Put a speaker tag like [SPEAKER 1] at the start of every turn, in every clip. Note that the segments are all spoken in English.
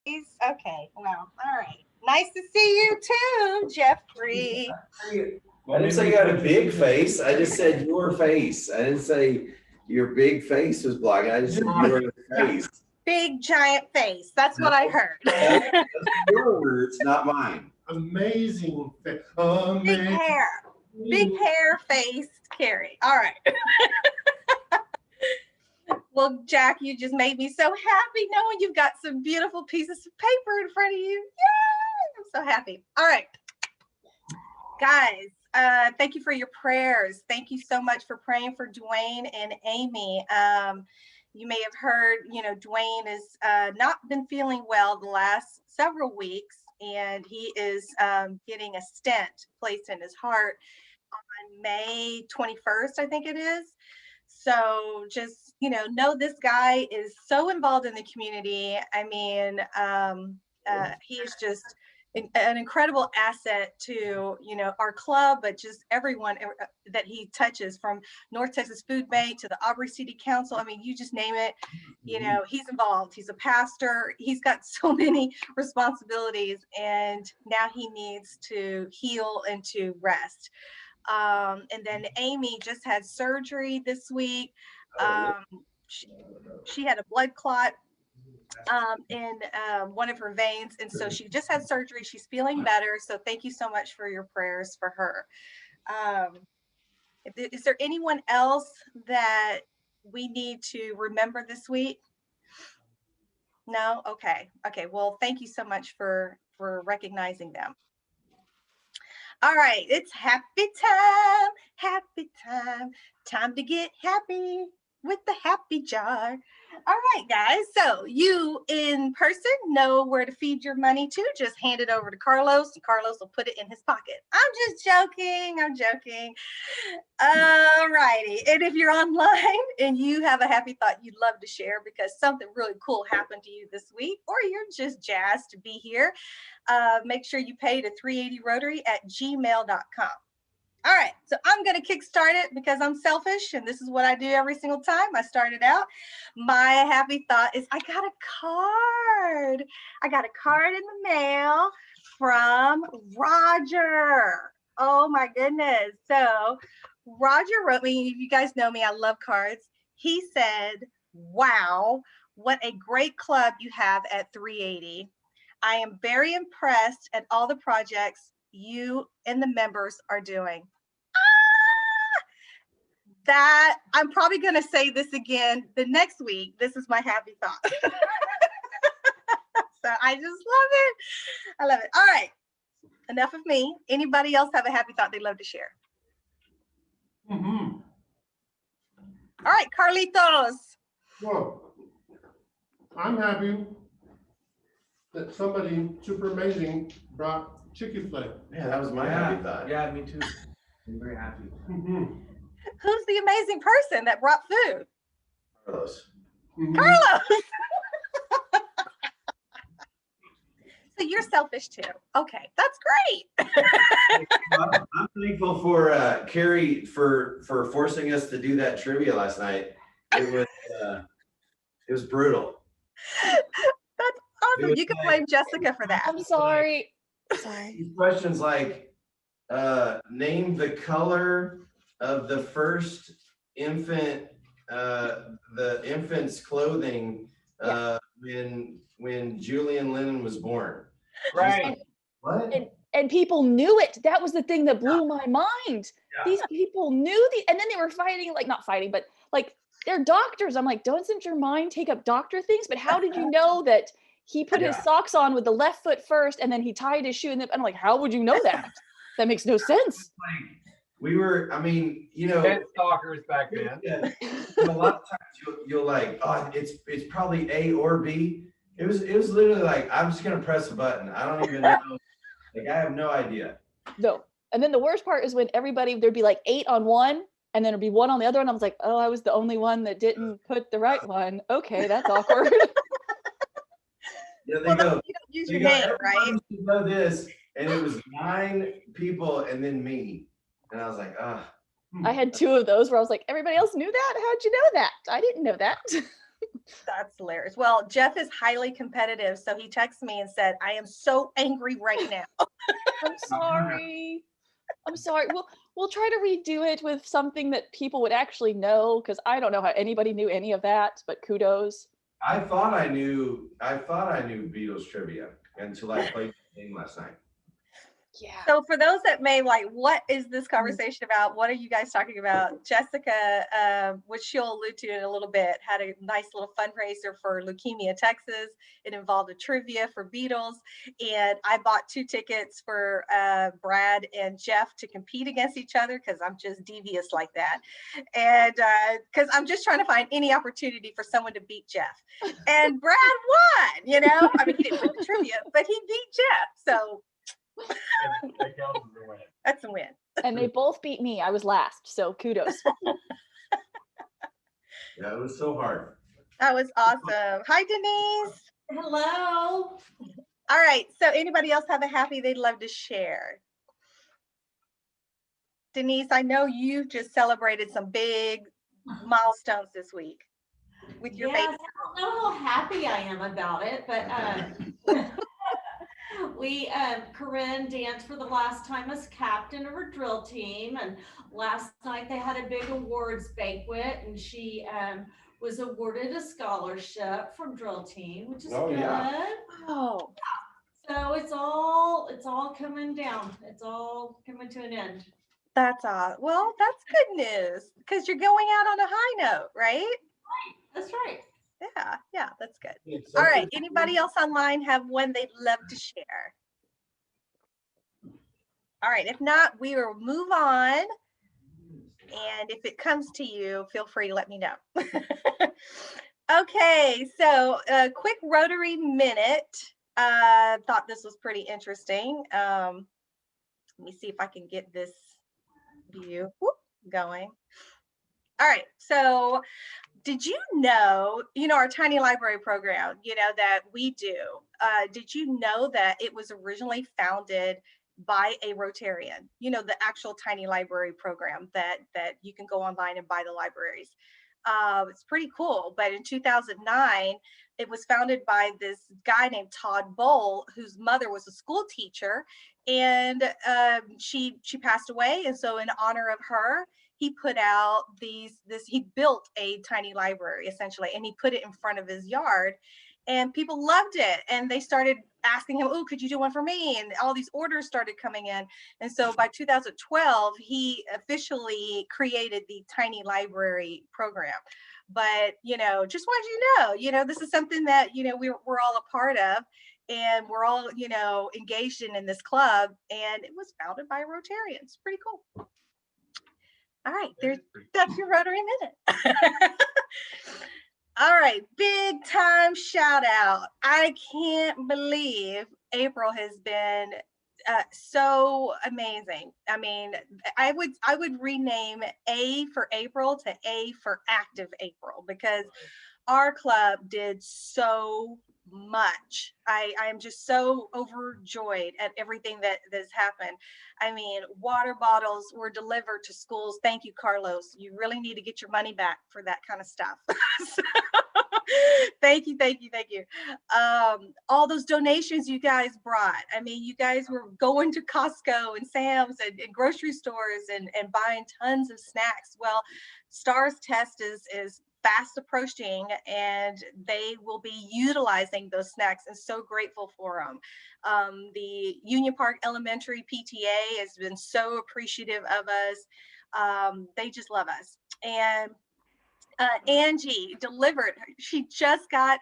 [SPEAKER 1] Okay, well, all right. Nice to see you too, Jeffrey.
[SPEAKER 2] I didn't say you had a big face. I just said your face. I didn't say your big face was blocking. I just said your face.
[SPEAKER 1] Big giant face. That's what I heard.
[SPEAKER 2] That's your words, not mine.
[SPEAKER 3] Amazing face.
[SPEAKER 1] Big hair. Big hair faced Carrie. All right. Well, Jack, you just made me so happy knowing you've got some beautiful pieces of paper in front of you. Yay! I'm so happy. All right. Guys, thank you for your prayers. Thank you so much for praying for Dwayne and Amy. You may have heard, Dwayne has not been feeling well the last several weeks, and he is getting a stent placed in his heart on May 21st, I think it is. So just, know this guy is so involved in the community. I mean, he is just an incredible asset to, our club, but just everyone that he touches, from North Texas Food Bank to the Aubrey City Council. I mean, you just name it, he's involved. He's a pastor. He's got so many responsibilities, and now he needs to heal and to rest. And then Amy just had surgery this week. She had a blood clot in one of her veins, and so she just had surgery. She's feeling better, so thank you so much for your prayers for her. Is there anyone else that we need to remember this week? No? Okay. Well, thank you so much for recognizing them. All right, it's happy time to get happy with the happy jar. All right, guys, so you in person know where to feed your money to. Just hand it over to Carlos, and Carlos will put it in his pocket. I'm just joking. All righty, and if you're online and you have a happy thought you'd love to share because something really cool happened to you this week, or you're just jazzed to be here, make sure you pay to 380Rotary@gmail.com. All right, so I'm going to kickstart it because I'm selfish, and this is what I do every single time. I start it out. My happy thought is I got a card. I got a card in the mail from Roger. Oh, my goodness. So Roger wrote me. If you guys know me, I love cards. He said, wow, what a great club you have at 380. I am very impressed at all the projects you and the members are doing. That I'm probably going to say this again the next week. This is my happy thought. So I just love it. I love it. All right. Enough of me. Anybody else have a happy thought they'd love to share?
[SPEAKER 3] Mm-hmm.
[SPEAKER 1] All right, Carlitos.
[SPEAKER 3] Well, I'm happy that somebody super amazing brought Chick-fil-A.
[SPEAKER 2] Yeah, that was my happy thought.
[SPEAKER 4] Yeah, me too. I'm very happy.
[SPEAKER 3] Mm-hmm.
[SPEAKER 1] Who's the amazing person that brought food?
[SPEAKER 2] Carlos.
[SPEAKER 3] Mm-hmm.
[SPEAKER 1] Carlos. So you're selfish too. Okay, that's great.
[SPEAKER 2] I'm thankful for Carrie for forcing us to do that trivia last night. It was brutal.
[SPEAKER 1] That's awesome. You can blame Jessica for that.
[SPEAKER 5] I'm sorry.
[SPEAKER 2] These questions like name the color of the first infant, the infant's clothing when Julian Lennon was born.
[SPEAKER 4] Right.
[SPEAKER 2] What?
[SPEAKER 5] And people knew it. That was the thing that blew my mind.
[SPEAKER 4] Yeah.
[SPEAKER 5] These people knew and then they were fighting, like not fighting, but like they're doctors. I'm like, doesn't your mind take up doctor things? But how did you know that he put his socks on with the left foot first and then he tied his shoe? And I'm like, how would you know that? That makes no sense.
[SPEAKER 2] We were, I mean,
[SPEAKER 4] stalkers back then.
[SPEAKER 2] Yeah. A lot of times you'll like, oh, it's probably A or B. It was literally like, I'm just gonna press a button. I don't even know. Like, I have no idea.
[SPEAKER 5] No. And then the worst part is when there'd be like 8 on one and then there'd be 1 on the other one. I was like, oh, I was the only one that didn't put the right one. Okay, that's awkward.
[SPEAKER 2] Yeah, they go.
[SPEAKER 1] You don't use your name, right?
[SPEAKER 2] You know this, and it was 9 people and then me. And I was like,
[SPEAKER 5] I had 2 of those where I was like, everybody else knew that? How'd you know that? I didn't know that.
[SPEAKER 1] That's hilarious. Well, Jeff is highly competitive, so he texted me and said, I am so angry right now.
[SPEAKER 5] I'm sorry. I'm sorry. We'll try to redo it with something that people would actually know, because I don't know how anybody knew any of that, but kudos.
[SPEAKER 2] I thought I knew Beatles trivia until I played the game last night.
[SPEAKER 5] Yeah.
[SPEAKER 1] So for those that may like, what is this conversation about? What are you guys talking about? Jessica, which she'll allude to in a little bit, had a nice little fundraiser for Leukemia Texas. It involved a trivia for Beatles. And I bought 2 tickets for Brad and Jeff to compete against each other, because I'm just devious like that. And because I'm just trying to find any opportunity for someone to beat Jeff. And Brad won, you know? I mean, he didn't win the trivia, but he beat Jeff. So
[SPEAKER 4] That counts as a win.
[SPEAKER 1] that's a win.
[SPEAKER 5] And they both beat me. I was last, so kudos.
[SPEAKER 2] Yeah, it was so hard.
[SPEAKER 1] That was awesome. Hi, Denise.
[SPEAKER 6] Hello.
[SPEAKER 1] All right. So anybody else have a happy they'd love to share? Denise, I know you just celebrated some big milestones this week with your
[SPEAKER 6] Yes,
[SPEAKER 1] baby.
[SPEAKER 6] I don't know how happy I am about it, but Corinne danced for the last time as captain of her drill team, and last night they had a big awards banquet, and she was awarded a scholarship from drill team, which is good.
[SPEAKER 2] Yeah.
[SPEAKER 5] Oh,
[SPEAKER 6] So it's all coming down. It's all coming to an end.
[SPEAKER 1] That's well, that's good news, because you're going out on a high note, right?
[SPEAKER 6] That's right.
[SPEAKER 1] Yeah, that's good. All right. Anybody else online have one they'd love to share? All right. If not, we will move on. And if it comes to you, feel free to let me know. Okay. So a quick Rotary minute. Thought this was pretty interesting. Let me see if I can get this view going. All right. So did you know, our tiny library program, that we do, did you know that it was originally founded by a Rotarian, the actual tiny library program that you can go online and buy the libraries. It's pretty cool. But in 2009, it was founded by this guy named Todd Bowl, whose mother was a school teacher, and she passed away. And so in honor of her, he put out he built a tiny library essentially, and he put it in front of his yard, and people loved it. And they started asking him, oh, could you do one for me? And all these orders started coming in. And so by 2012, he officially created the tiny library program. But, just wanted you to know, this is something that, we're all a part of. And we're all, engaged in this club. And it was founded by Rotarians. Pretty cool. All right, that's your Rotary Minute. All right, big time shout out. I can't believe April has been so amazing. I mean, I would rename A for April to A for Active April, because our club did so much. I am just so overjoyed at everything that has happened. I mean, water bottles were delivered to schools. Thank you, Carlos. You really need to get your money back for that kind of stuff. So, thank you. All those donations you guys brought. I mean, you guys were going to Costco and Sam's and grocery stores and buying tons of snacks. Well, STARS test is fast approaching, and they will be utilizing those snacks, and so grateful for them. The Union Park Elementary PTA has been so appreciative of us. They just love us. And Angie delivered, she just got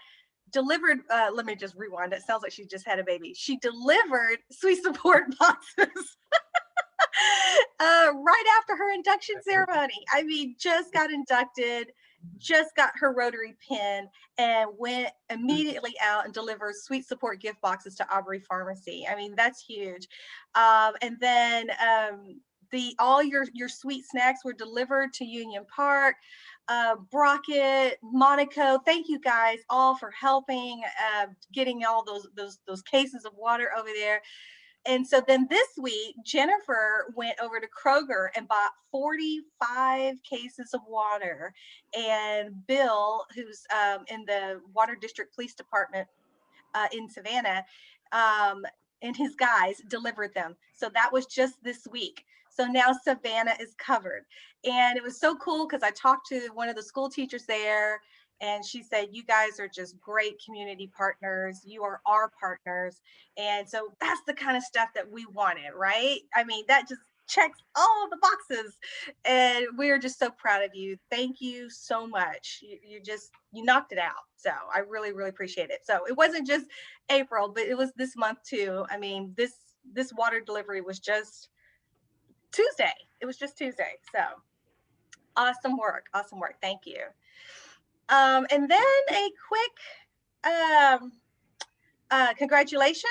[SPEAKER 1] delivered, let me just rewind, it sounds like she just had a baby. She delivered sweet support boxes right after her induction ceremony. I mean, just got inducted, just got her Rotary pin, and went immediately out and delivered sweet support gift boxes to Aubrey Pharmacy. I mean, that's huge. And then all your sweet snacks were delivered to Union Park. Brockett, Monaco, thank you guys all for helping getting all those cases of water over there. And so then this week, Jennifer went over to Kroger and bought 45 cases of water. And Bill, who's in the Water District Police Department in Savannah, and his guys delivered them. So that was just this week. So now Savannah is covered. And it was so cool because I talked to one of the school teachers there, and she said, you guys are just great community partners. You are our partners. And so that's the kind of stuff that we wanted, right? I mean, that just checks all the boxes. And we're just so proud of you. Thank you so much. You knocked it out. So I really, really appreciate it. So it wasn't just April, but it was this month too. I mean, this water delivery was just Tuesday. It was just Tuesday. So awesome work. Awesome work. Thank you. And then a quick congratulations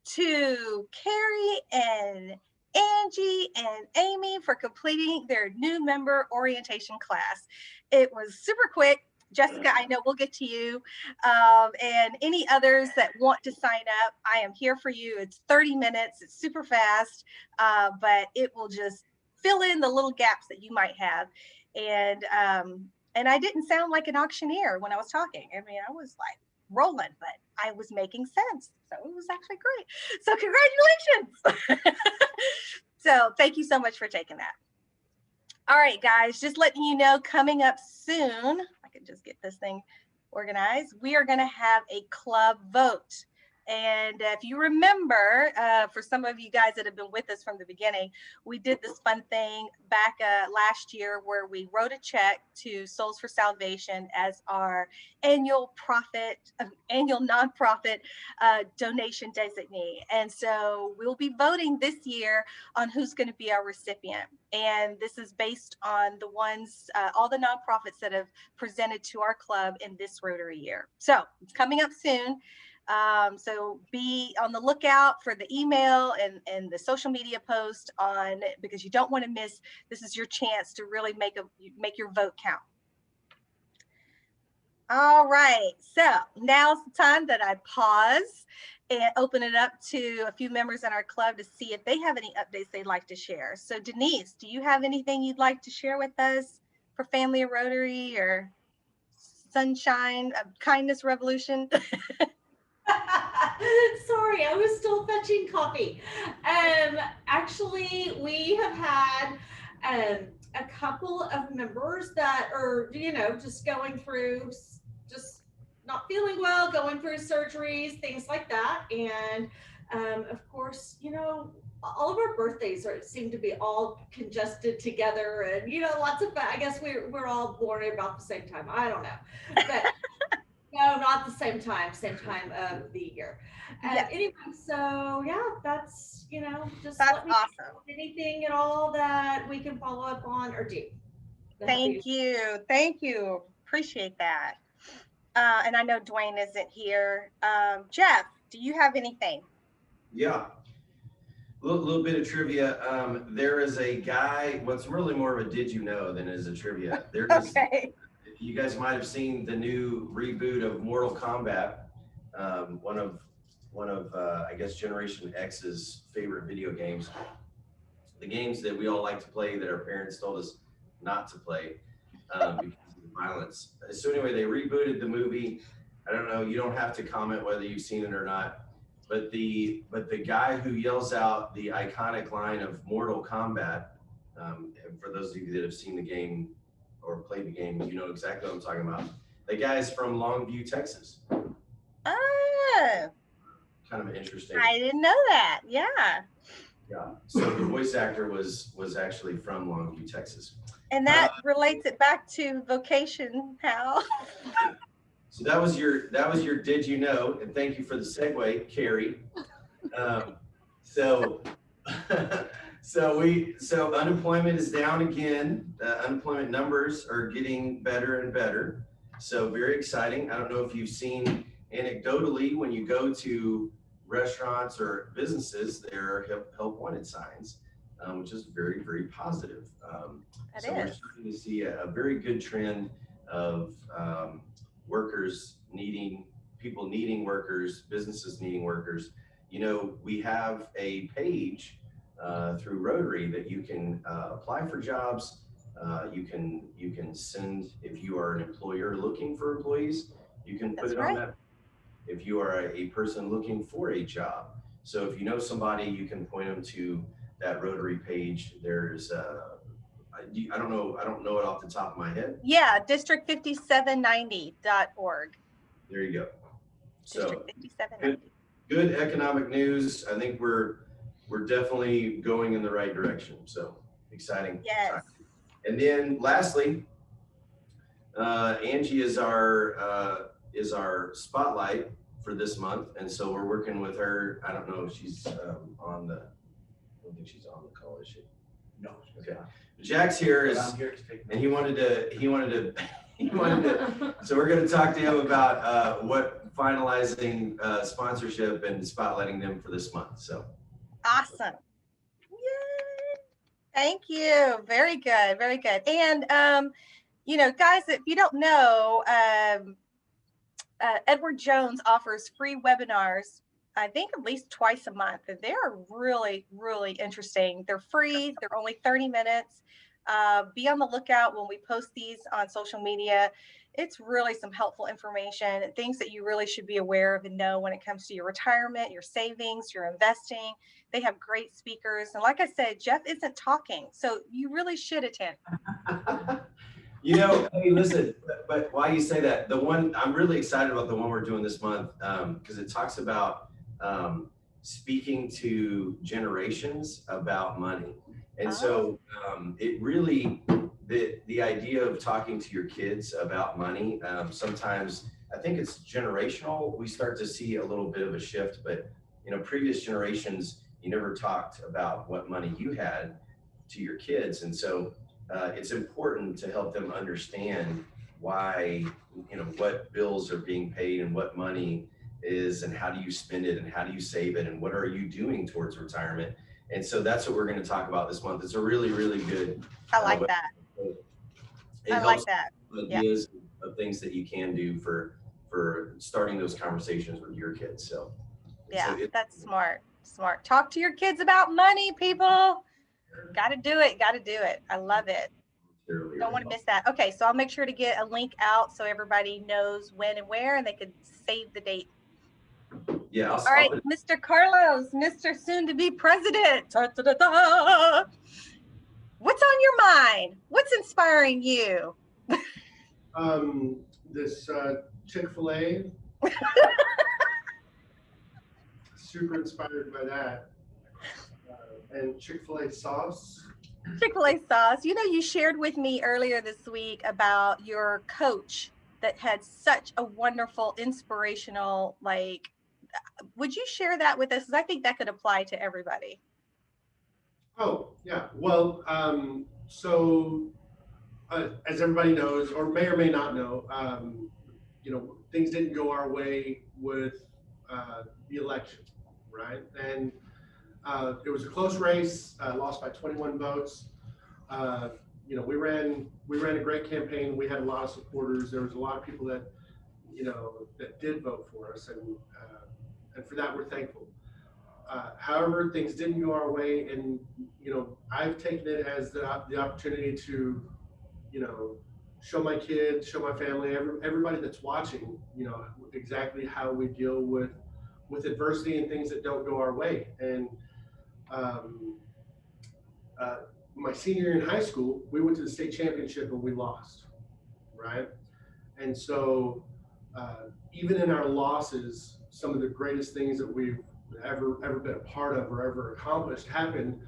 [SPEAKER 1] to Carrie and Angie and Amy for completing their new member orientation class. It was super quick. Jessica, I know we'll get to you. And any others that want to sign up, I am here for you. It's 30 minutes. It's super fast, but it will just fill in the little gaps that you might have. And I didn't sound like an auctioneer when I was talking. I mean, I was like rolling, but I was making sense. So it was actually great. So congratulations. So thank you so much for taking that. All right, guys, just letting you know, coming up soon, I can just get this thing organized. We are going to have a club vote. And if you remember, for some of you guys that have been with us from the beginning, we did this fun thing back last year where we wrote a check to Souls for Salvation as our annual nonprofit donation designee. And so we'll be voting this year on who's going to be our recipient. And this is based on the ones, all the nonprofits that have presented to our club in this Rotary year. So it's coming up soon. So be on the lookout for the email and the social media post because you don't want to miss. This is your chance to really make your vote count. All right, so now's the time that I pause and open it up to a few members in our club to see if they have any updates they'd like to share. So Denise, do you have anything you'd like to share with us for Family of Rotary or Sunshine Kindness Revolution?
[SPEAKER 6] Sorry, I was still fetching coffee. Actually, we have had a couple of members that are, just going through, just not feeling well, going through surgeries, things like that. And of course, all of our birthdays seem to be all congested together, and lots of. I guess we're all born at about the same time. I don't know, but. No, not the same time of the year.
[SPEAKER 1] Yes.
[SPEAKER 6] Anyway, so yeah, that's, just
[SPEAKER 1] That's
[SPEAKER 6] let me
[SPEAKER 1] awesome.
[SPEAKER 6] know anything at all that we can follow up on or do.
[SPEAKER 1] Thank you. Thank you. Appreciate that. And I know Dwayne isn't here. Jeff, do you have anything?
[SPEAKER 2] Yeah. A little bit of trivia. There is a guy, what's really more of a did you know than is a trivia. There is.
[SPEAKER 1] Okay.
[SPEAKER 2] You guys might have seen the new reboot of Mortal Kombat, one of I guess Generation X's favorite video games. The games that we all like to play that our parents told us not to play because of the violence. So anyway, they rebooted the movie. I don't know. You don't have to comment whether you've seen it or not. But the guy who yells out the iconic line of Mortal Kombat, for those of you that have seen the game or played the game, you know exactly what I'm talking about. The guy's from Longview, Texas.
[SPEAKER 1] Oh.
[SPEAKER 2] Kind of interesting.
[SPEAKER 1] I didn't know that. Yeah.
[SPEAKER 2] Yeah. So the voice actor was actually from Longview, Texas.
[SPEAKER 1] And that relates it back to vocation, Hal.
[SPEAKER 2] So that was your did you know? And thank you for the segue, Carrie. So unemployment is down again. Unemployment numbers are getting better and better. So very exciting. I don't know if you've seen anecdotally when you go to restaurants or businesses, there are help wanted signs, which is very, very positive. We're starting to see a very good trend of people needing workers, businesses needing workers. we have a page through Rotary that you can apply for jobs. You can send, if you are an employer looking for employees, you can put it on that. If you are a person looking for a job. So if you know somebody, you can point them to that Rotary page. There's I don't know it off the top of my head.
[SPEAKER 1] Yeah, district5790.org.
[SPEAKER 2] There you go. So
[SPEAKER 1] District5790.
[SPEAKER 2] good economic news. I think we're definitely going in the right direction. So exciting.
[SPEAKER 1] Yes.
[SPEAKER 2] Time. And then lastly, Angie is our spotlight for this month, and so we're working with her. I don't know if she's on the. I don't think she's on the call, is she?
[SPEAKER 4] No.
[SPEAKER 2] Okay. Jack's here and he wanted to. So we're going to talk to him about what finalizing sponsorship and spotlighting them for this month. So.
[SPEAKER 1] Awesome. Yay. Thank you. Very good. Very good. And guys, if you don't know, Edward Jones offers free webinars, I think at least twice a month, and they're really, really interesting. They're free. They're only 30 minutes. Be on the lookout when we post these on social media. It's really some helpful information and things that you really should be aware of and know when it comes to your retirement, your savings, your investing. They have great speakers. And like I said, Jeff isn't talking, so you really should attend.
[SPEAKER 2] Hey, listen, but why you say that, the one, I'm really excited about the one we're doing this month, because it talks about speaking to generations about money. And so it really, the idea of talking to your kids about money, sometimes I think it's generational. We start to see a little bit of a shift, but previous generations, you never talked about what money you had to your kids. And so it's important to help them understand why, what bills are being paid and what money is and how do you spend it and how do you save it and what are you doing towards retirement. And so that's what we're going to talk about this month. It's a really, really good.
[SPEAKER 1] I like that. I like that.
[SPEAKER 2] Ideas of things that you can do for starting those conversations with your kids. So
[SPEAKER 1] yeah, that's smart. Smart. Talk to your kids about money, people. Got to do it. Got to do it. I love it. Don't want to miss that. Okay, so I'll make sure to get a link out so everybody knows when and where, and they could save the date.
[SPEAKER 2] Yeah.
[SPEAKER 1] All right, Mr. Carlos, Mr. Soon-to-be President. Da, da, da, da. What's on your mind? What's inspiring you?
[SPEAKER 3] This Chick-fil-A. Super inspired by that. And Chick-fil-A sauce.
[SPEAKER 1] Chick-fil-A sauce. You shared with me earlier this week about your coach that had such a wonderful, inspirational, would you share that with us? Because I think that could apply to everybody.
[SPEAKER 3] Oh, yeah. Well, as everybody knows, or may not know, things didn't go our way with the election, right? And it was a close race, lost by 21 votes. We ran a great campaign. We had a lot of supporters. There was a lot of people that, that did vote for us, and for that we're thankful. However, things didn't go our way, and I've taken it as the opportunity to, show my kids, show my family, everybody that's watching, exactly how we deal with adversity and things that don't go our way. And my senior year in high school, we went to the state championship and we lost, right? And so even in our losses, some of the greatest things that we've ever been a part of or ever accomplished happened,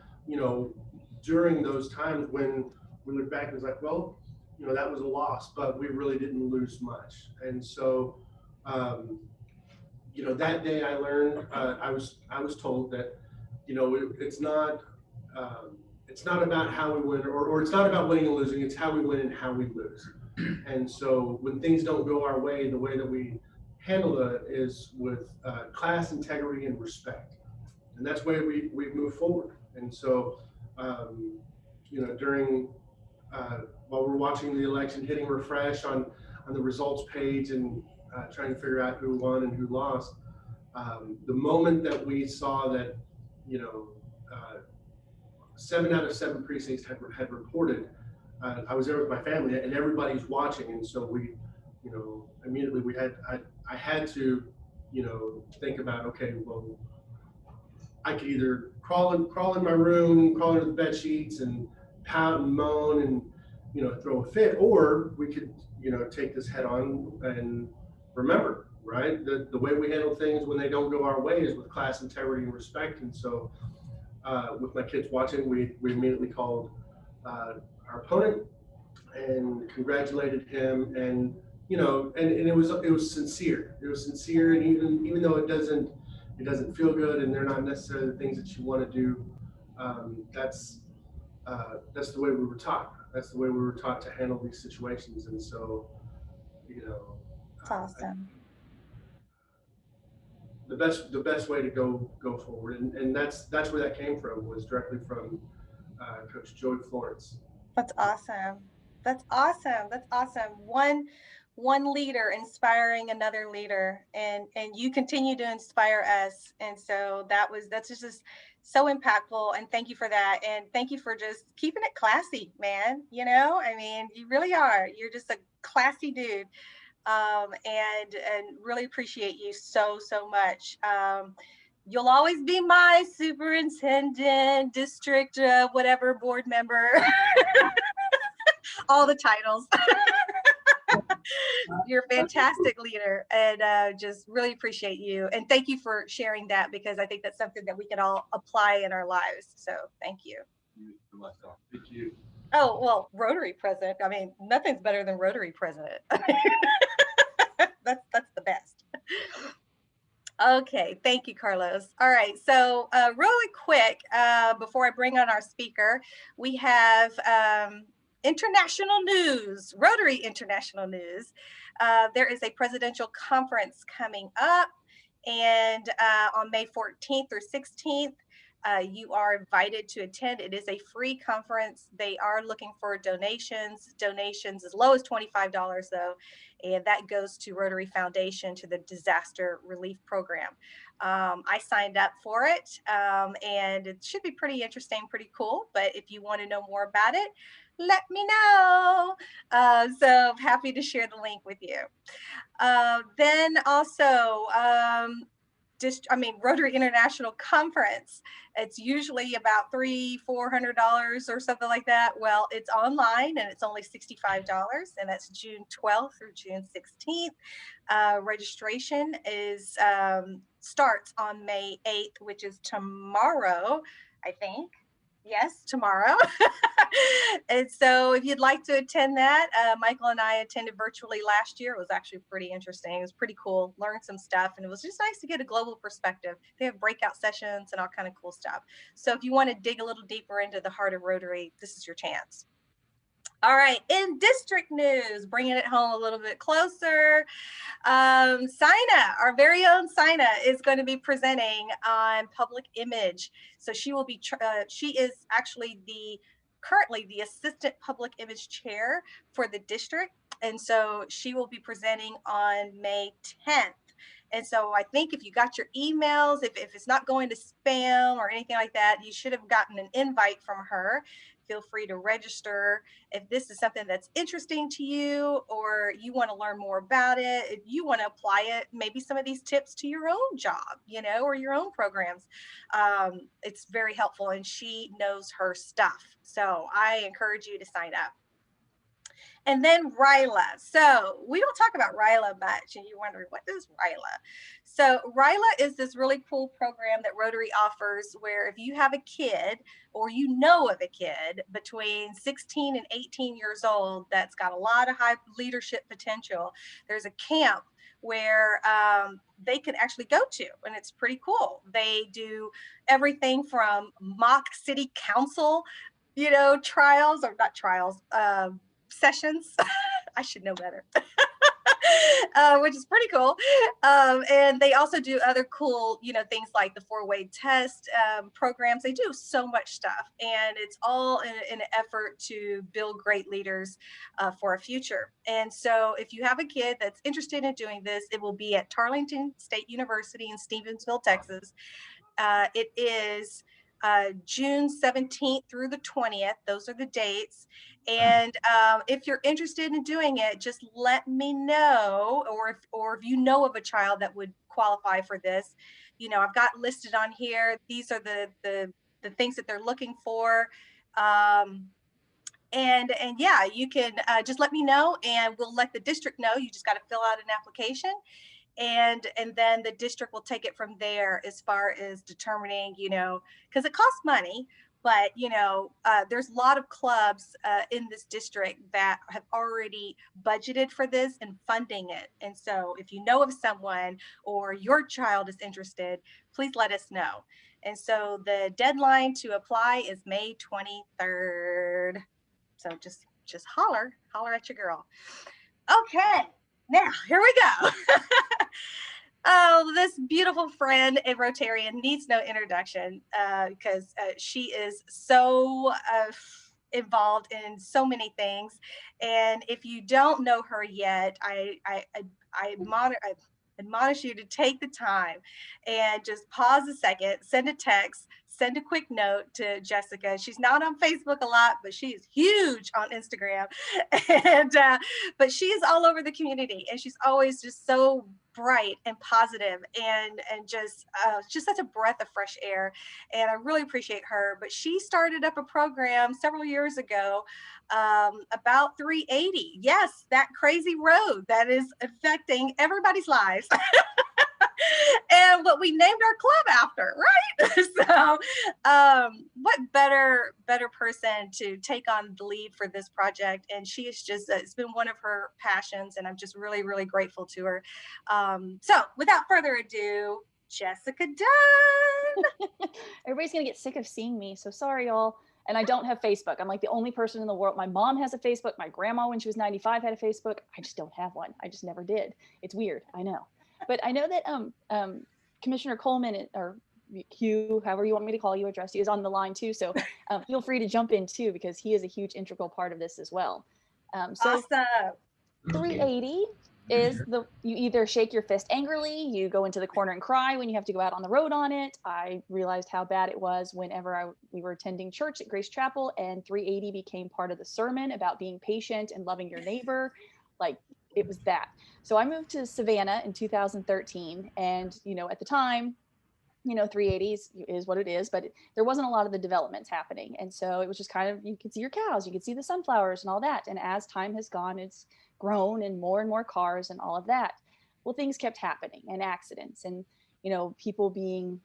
[SPEAKER 3] during those times when we look back and it's like, well, that was a loss, but we really didn't lose much. And so, that day I learned, I was told that, it's not about how we win, or it's not about winning and losing, it's how we win and how we lose. And so when things don't go our way, the way that we handle it is with class, integrity, and respect. And that's the way we move forward. And so, during, while we're watching the election, hitting refresh on the results page and trying to figure out who won and who lost, The moment that we saw that, 7 out of 7 precincts had reported, I was there with my family, and everybody's watching, and so we, immediately I had to, think about, okay, well, I could either crawl in my room, crawl into the bed sheets, and pout and moan and throw a fit, or we could take this head on and remember, right? The way we handle things when they don't go our way is with class integrity and respect. And so with my kids watching, we immediately called our opponent and congratulated him, and and it was sincere. It was sincere, and even though it doesn't feel good, and they're not necessarily the things that you want to do, that's the way we were taught. That's the way we were taught to handle these situations. And so,
[SPEAKER 1] That's awesome.
[SPEAKER 3] The best way to go forward, and that's where that came from, was directly from Coach Joey Florence.
[SPEAKER 1] That's awesome. That's awesome. That's awesome. One leader inspiring another leader, and you continue to inspire us. And so that's just so impactful. And thank you for that. And thank you for just keeping it classy, man. I mean, you really are. You're just a classy dude. And really appreciate you so much. You'll always be my superintendent, district, whatever, board member, all the titles. You're a fantastic leader, and just really appreciate you. And thank you for sharing that, because I think that's something that we can all apply in our lives. So thank you.
[SPEAKER 3] Thank you.
[SPEAKER 1] Oh, well, Rotary president. I mean, nothing's better than Rotary president. That's the best. Okay, thank you, Carlos. All right, so really quick, before I bring on our speaker, we have international news, Rotary international news. There is a presidential conference coming up, and on May 14th or 16th, you are invited to attend. It is a free conference. They are looking for donations as low as $25 though, and that goes to Rotary Foundation, to the disaster relief program. I signed up for it, and it should be pretty interesting, pretty cool. But if you want to know more about it, let me know. So happy to share the link with you. Then also, Rotary International Conference. It's usually about $300-400 or something like that. Well, it's online, and it's only $65, and that's June 12th through June 16th. Registration starts on May 8th, which is tomorrow, I think. Yes, tomorrow. And so if you'd like to attend that, Michael and I attended virtually last year. It was actually pretty interesting. It was pretty cool. Learned some stuff, and it was just nice to get a global perspective. They have breakout sessions and all kind of cool stuff. So if you want to dig a little deeper into the heart of Rotary, this is your chance. All right, in district news, bringing it home a little bit closer, Sina, our very own Sina, is going to be presenting on public image. So she will be, she is actually currently the assistant public image chair for the district. And so she will be presenting on May 10th. And so I think if you got your emails, if it's not going to spam or anything like that, you should have gotten an invite from her. Feel free to register if this is something that's interesting to you, or you want to learn more about it, if you want to apply it, maybe some of these tips to your own job, or your own programs. It's very helpful, and she knows her stuff. So I encourage you to sign up. And then Ryla. So we don't talk about Ryla much, and you're wondering, what is Ryla? So Ryla is this really cool program that Rotary offers, where if you have a kid, or you know of a kid between 16 and 18 years old that's got a lot of high leadership potential, there's a camp where they can actually go to, and it's pretty cool. They do everything from mock city council, trials, or not trials, sessions. I should know better. which is pretty cool. And they also do other cool, things like the 4-way test programs. They do so much stuff, and it's all in an effort to build great leaders for a future. And so if you have a kid that's interested in doing this, it will be at Tarleton State University in Stevensville, Texas. It is June 17th through the 20th. Those are the dates. And if you're interested in doing it, just let me know, or if you know of a child that would qualify for this. I've got listed on here. These are the things that they're looking for. And yeah, you can just let me know, and we'll let the district know. You just got to fill out an application, and then the district will take it from there as far as determining, because it costs money, but there's a lot of clubs in this district that have already budgeted for this and funding it. And so if you know of someone or your child is interested, please let us know. And so the deadline to apply is May 23rd. So just holler at your girl. Okay, now here we go. Oh, this beautiful friend and Rotarian needs no introduction because she is so involved in so many things. And if you don't know her yet, I admonish you to take the time and just pause a second, send a text, send a quick note to Jessica. She's not on Facebook a lot, but she is huge on Instagram. And but she is all over the community, and she's always just so bright and positive, and just such a breath of fresh air. And I really appreciate her. But she started up a program several years ago about 380. Yes, that crazy road that is affecting everybody's lives. And what we named our club after, right? So what better person to take on the lead for this project? And she is just, it's been one of her passions, and I'm just really, really grateful to her. So without further ado, Jessica Dunn.
[SPEAKER 5] Everybody's gonna get sick of seeing me, so sorry, y'all. And I don't have Facebook. I'm like the only person in the world. My mom has a Facebook. My grandma, when she was 95, had a Facebook. I just don't have one. I just never did. It's weird, I know. But I know that Commissioner Coleman, or Hugh, however you want me to call you, address you, is on the line too. So feel free to jump in too, because he is a huge integral part of this as well. So
[SPEAKER 1] Awesome.
[SPEAKER 5] 380 is you either shake your fist angrily, you go into the corner and cry when you have to go out on the road on it. I realized how bad it was whenever we were attending church at Grace Chapel, and 380 became part of the sermon about being patient and loving your neighbor. Like, it was that. So I moved to Savannah in 2013, and at the time, 380 is what it is, but there wasn't a lot of the developments happening. And so it was just kind of, you could see your cows, you could see the sunflowers and all that. And as time has gone, it's grown, and more cars and all of that. Well, things kept happening, and accidents, and people being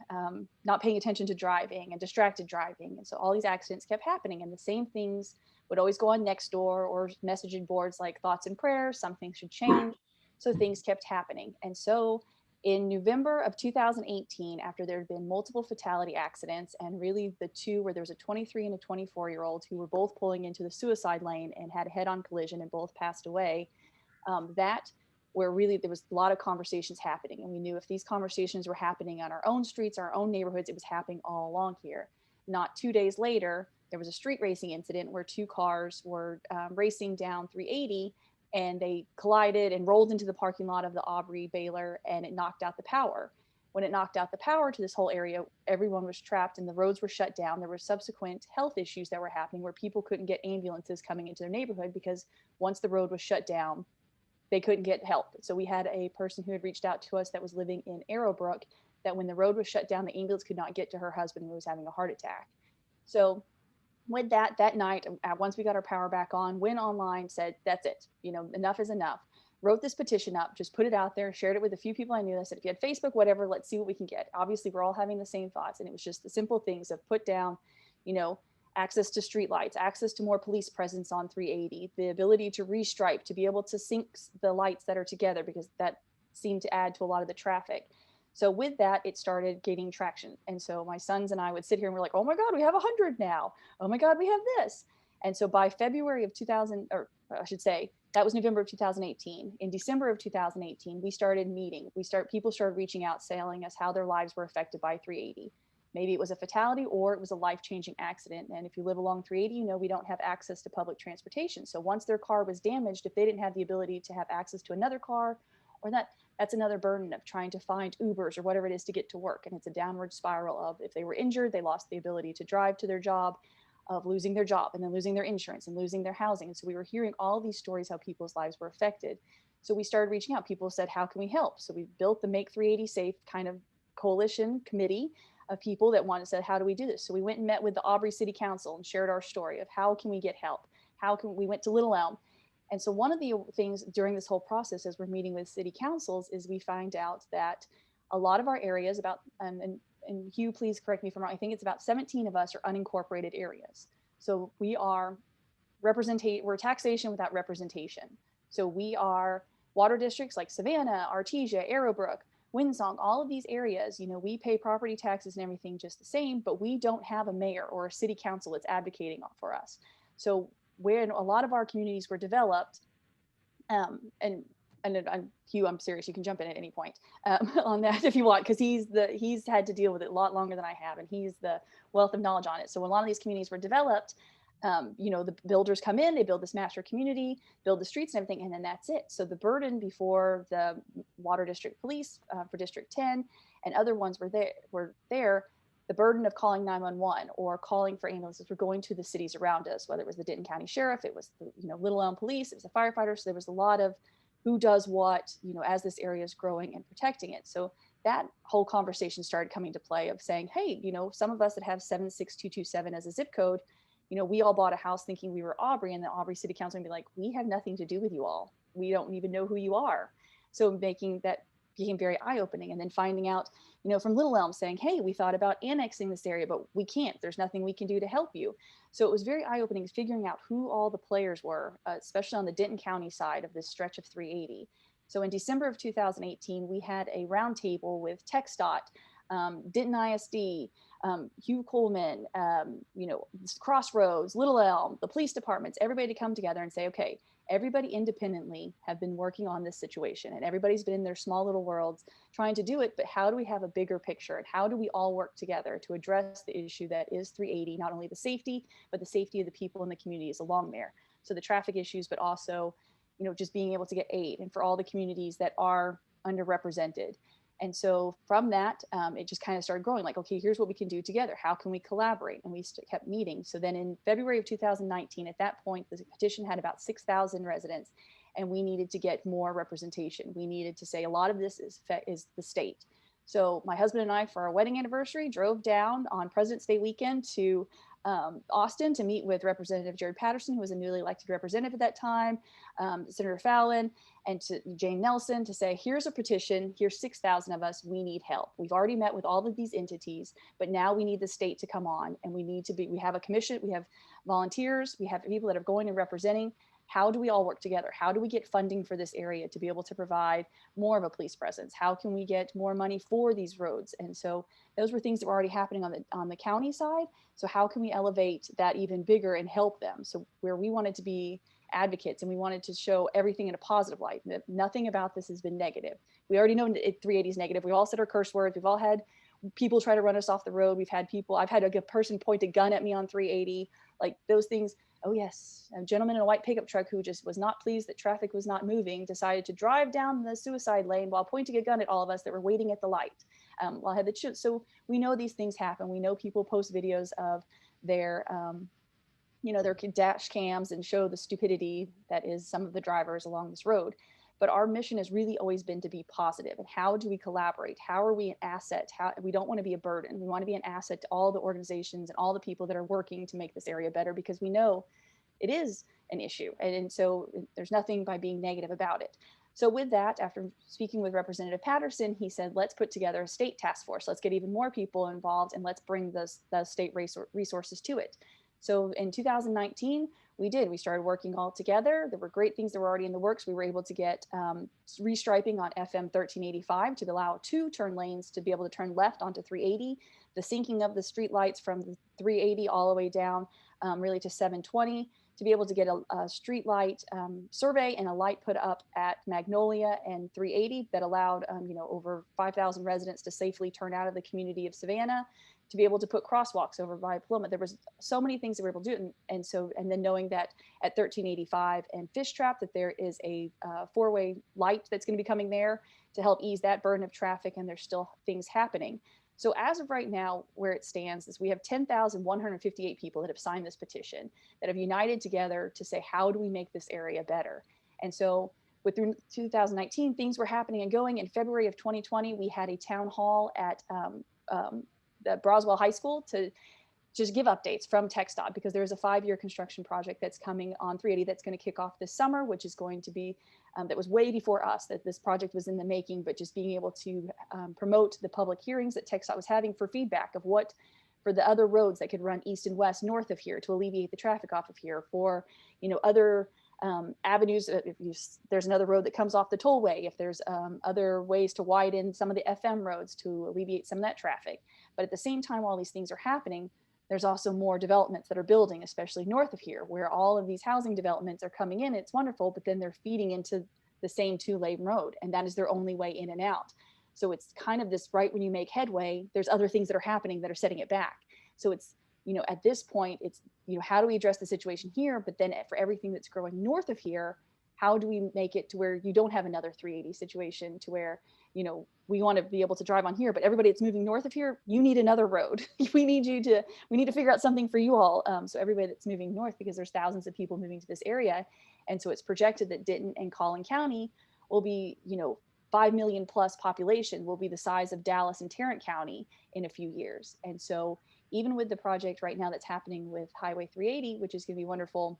[SPEAKER 5] not paying attention to driving and distracted driving. And so all these accidents kept happening, and the same things would always go on Nextdoor or messaging boards like thoughts and prayers. Something should change. So things kept happening. And so in November of 2018, after there had been multiple fatality accidents, and really the two where there was a 23 and a 24-year-old who were both pulling into the suicide lane and had a head-on collision and both passed away, where really there was a lot of conversations happening. And we knew if these conversations were happening on our own streets, our own neighborhoods, it was happening all along here. Not 2 days later, there was a street racing incident where two cars were racing down 380, and they collided and rolled into the parking lot of the Aubrey Baylor, and it knocked out the power. When it knocked out the power to this whole area, everyone was trapped and the roads were shut down. There were subsequent health issues that were happening where people couldn't get ambulances coming into their neighborhood, because once the road was shut down, they couldn't get help. So we had a person who had reached out to us that was living in Arrowbrook, that when the road was shut down, the ambulance could not get to her husband who was having a heart attack. So with that night, once we got our power back on, went online, said, that's it, enough is enough. Wrote this petition up, just put it out there, shared it with a few people I knew. I said, if you had Facebook, whatever, let's see what we can get. Obviously, we're all having the same thoughts. And it was just the simple things of put down, access to streetlights, access to more police presence on 380, the ability to restripe, to be able to sync the lights that are together, because that seemed to add to a lot of the traffic. So with that, it started gaining traction. And so my sons and I would sit here and we're like, oh my God, we have 100 now. Oh my God, we have this. And so by February of 2000, or I should say, that was November of 2018. In December of 2018, we started meeting. People started reaching out, telling us how their lives were affected by 380. Maybe it was a fatality or it was a life-changing accident. And if you live along 380, you know we don't have access to public transportation. So once their car was damaged, if they didn't have the ability to have access to another car, or that's another burden of trying to find Ubers or whatever it is to get to work. And it's a downward spiral of, if they were injured, they lost the ability to drive to their job, of losing their job and then losing their insurance and losing their housing. And so we were hearing all these stories, how people's lives were affected. So we started reaching out. People said, how can we help? So we built the Make 380 Safe kind of coalition committee of people that wanted to say, how do we do this? So we went and met with the Aubrey City Council and shared our story of how can we get help? We went to Little Elm. And so one of the things during this whole process, as we're meeting with city councils, is we find out that a lot of our areas, about, and Hugh, please correct me if I'm wrong, I think it's about 17 of us are unincorporated areas. So we're taxation without representation. So we are water districts like Savannah, Artesia, Arrowbrook, Windsong, all of these areas, you know, we pay property taxes and everything just the same, but we don't have a mayor or a city council that's advocating for us. So when a lot of our communities were developed, and Hugh, I'm serious, you can jump in at any point on that if you want, because he's had to deal with it a lot longer than I have, and he's the wealth of knowledge on it. So when a lot of these communities were developed, you know, the builders come in, they build this master community, build the streets and everything, and then that's it. So the burden before the Water District Police for District 10 and other ones were there, the burden of calling 911 or calling for ambulances were going to the cities around us, whether it was the Denton County Sheriff, it was the, you know, Little Elm Police, it was the firefighters. So there was a lot of who does what, you know, as this area is growing and protecting it. So that whole conversation started coming to play of saying, hey, you know, some of us that have 76227 as a zip code, you know, we all bought a house thinking we were Aubrey, and the Aubrey City Council would be like, we have nothing to do with you all. We don't even know who you are. So making that became very eye-opening. And then finding out, you know, from Little Elm saying, hey, we thought about annexing this area, but we can't. There's nothing we can do to help you. So it was very eye-opening figuring out who all the players were, especially on the Denton County side of this stretch of 380. So in December of 2018, we had a roundtable with TxDOT, Denton ISD, Hugh Coleman, you know, Crossroads, Little Elm, the police departments, everybody to come together and say, okay, everybody independently have been working on this situation, and everybody's been in their small little worlds trying to do it, but how do we have a bigger picture, and how do we all work together to address the issue that is 380, not only the safety, but the safety of the people in the communities along there. So the traffic issues, but also, you know, just being able to get aid, and for all the communities that are underrepresented. And so from that, it just kind of started growing, like, okay, here's what we can do together. How can we collaborate? And we kept meeting. So then in February of 2019, at that point, the petition had about 6,000 residents, and we needed to get more representation. We needed to say a lot of this is the state. So my husband and I, for our wedding anniversary, drove down on President's Day weekend to Austin to meet with Representative Jared Patterson, who was a newly elected representative at that time, Senator Fallon, and to Jane Nelson to say, here's a petition, here's 6,000 of us, we need help. We've already met with all of these entities, but now we need the state to come on, and we have a commission, we have volunteers, we have people that are going and representing. How do we all work together? How do we get funding for this area to be able to provide more of a police presence? How can we get more money for these roads? And so those were things that were already happening on the county side. So how can we elevate that even bigger and help them? So where we wanted to be advocates and we wanted to show everything in a positive light, that nothing about this has been negative. We already know 380 is negative. We've all said our curse words. We've all had people try to run us off the road. I've had a person point a gun at me on 380, like those things. Oh yes, a gentleman in a white pickup truck who just was not pleased that traffic was not moving decided to drive down the suicide lane while pointing a gun at all of us that were waiting at the light. While I had the so we know these things happen. We know people post videos of their their dash cams and show the stupidity that is some of the drivers along this road. But our mission has really always been to be positive. And how do we collaborate? How are we an asset? We don't want to be a burden. We want to be an asset to all the organizations and all the people that are working to make this area better, because we know it is an issue. And so there's nothing by being negative about it. So with that, after speaking with Representative Patterson, he said, let's put together a state task force. Let's get even more people involved, and let's bring the state resources to it. So in 2019, we started working all together. There were great things that were already in the works. We were able to get restriping on FM 1385 to allow 2 turn lanes to be able to turn left onto 380, the syncing of the street lights from the 380 all the way down really to 720, to be able to get a street light survey and a light put up at Magnolia and 380 that allowed over 5,000 residents to safely turn out of the community of Savannah, to be able to put crosswalks over by Paloma. There was so many things that we were able to do. And then knowing that at 1385 and Fish Trap, that there is a 4-way light that's going to be coming there to help ease that burden of traffic. And there's still things happening. So as of right now, where it stands is we have 10,158 people that have signed this petition, that have united together to say, how do we make this area better? And so with 2019, things were happening and going. In February of 2020, we had a town hall at the Broswell High School to just give updates from TxDOT, because there's a 5-year construction project that's coming on 380 that's going to kick off this summer, which is going to be, that was way before us, that this project was in the making, but just being able to promote the public hearings that TxDOT was having for feedback of what, for the other roads that could run east and west north of here to alleviate the traffic off of here, for, other avenues. There's another road that comes off the tollway, if there's other ways to widen some of the FM roads to alleviate some of that traffic. But at the same time, while these things are happening, there's also more developments that are building, especially north of here, where all of these housing developments are coming in. It's wonderful, but then they're feeding into the same 2-lane road, and that is their only way in and out. So it's kind of this, right when you make headway, there's other things that are happening that are setting it back. So it's, at this point, it's, how do we address the situation here? But then for everything that's growing north of here, how do we make it to where you don't have another 380 situation, to where, we want to be able to drive on here, but everybody that's moving north of here, you need another road. we need to figure out something for you all. So everybody that's moving north, because there's thousands of people moving to this area. And so it's projected that Denton and Collin County will be, 5 million plus population, will be the size of Dallas and Tarrant County in a few years. And so even with the project right now that's happening with Highway 380, which is going to be wonderful,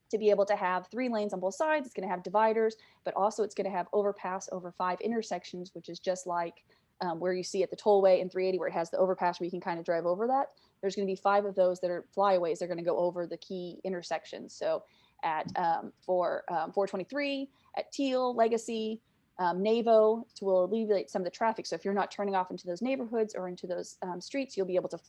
[SPEAKER 5] to be able to have 3 lanes on both sides, it's going to have dividers, but also it's going to have overpass over 5 intersections, which is just like where you see at the tollway in 380, where it has the overpass where you can kind of drive over that. There's going to be 5 of those that are flyaways. They're going to go over the key intersections. So at 423, at Teal, Legacy, Navo, to alleviate some of the traffic. So if you're not turning off into those neighborhoods or into those streets, you'll be able to